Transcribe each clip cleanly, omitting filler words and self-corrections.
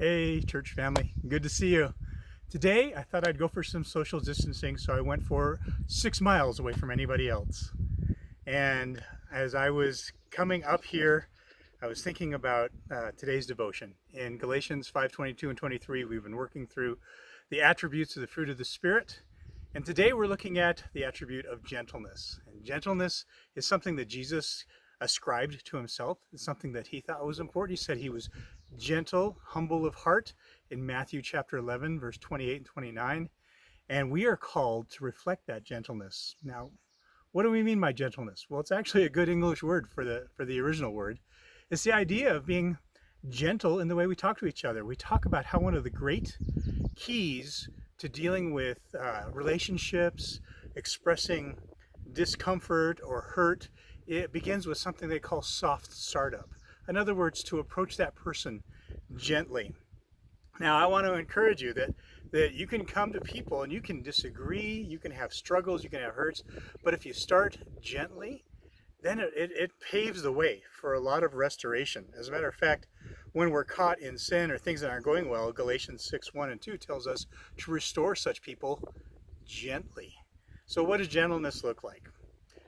Hey, church family, good to see you. Today, I thought I'd go for some social distancing, so I went for 6 miles away from anybody else. And as I was coming up here, I was thinking about today's devotion. In Galatians 5:22 and 23, we've been working through the attributes of the fruit of the Spirit. And today we're looking at the attribute of gentleness. And gentleness is something that Jesus ascribed to himself. It's something that he thought was important. He said he was gentle, humble of heart in Matthew chapter 11, verse 28 and 29. And we are called to reflect that gentleness. Now, what do we mean by gentleness? Well, it's actually a good English word for the original word. It's the idea of being gentle in the way we talk to each other. We talk about how one of the great keys to dealing with relationships, expressing discomfort or hurt, it begins with something they call soft startup. In other words, to approach that person gently. Now, I want to encourage you that you can come to people and you can disagree, you can have struggles, you can have hurts, but if you start gently, then it paves the way for a lot of restoration. As a matter of fact, when we're caught in sin or things that aren't going well, Galatians 6:1 and 2 tells us to restore such people gently. So what does gentleness look like?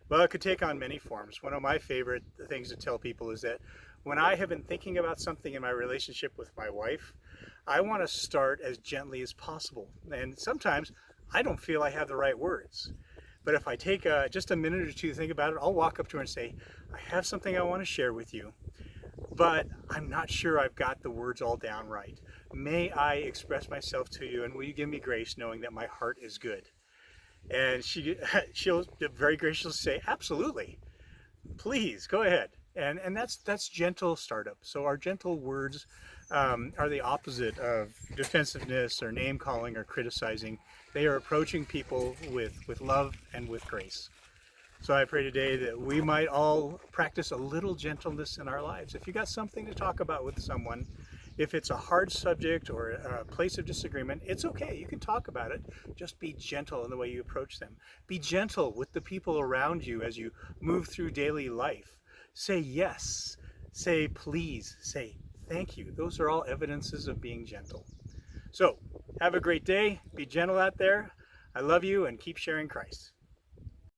Well, it could take on many forms. One of my favorite things to tell people is that when I have been thinking about something in my relationship with my wife, I want to start as gently as possible. And sometimes I don't feel I have the right words. But if I take just a minute or two to think about it, I'll walk up to her and say, I have something I want to share with you, but I'm not sure I've got the words all down right. May I express myself to you, and will you give me grace knowing that my heart is good? And she'll very graciously say, absolutely, please go ahead. And that's gentle startup. So our gentle words are the opposite of defensiveness or name calling or criticizing. They are approaching people with love and with grace. So I pray today that we might all practice a little gentleness in our lives. If you got something to talk about with someone, if it's a hard subject or a place of disagreement, it's okay. You can talk about it. Just be gentle in the way you approach them. Be gentle with the people around you as you move through daily life. Say yes. Say please. Say thank you. Those are all evidences of being gentle. So have a great day. Be gentle out there. I love you and keep sharing Christ.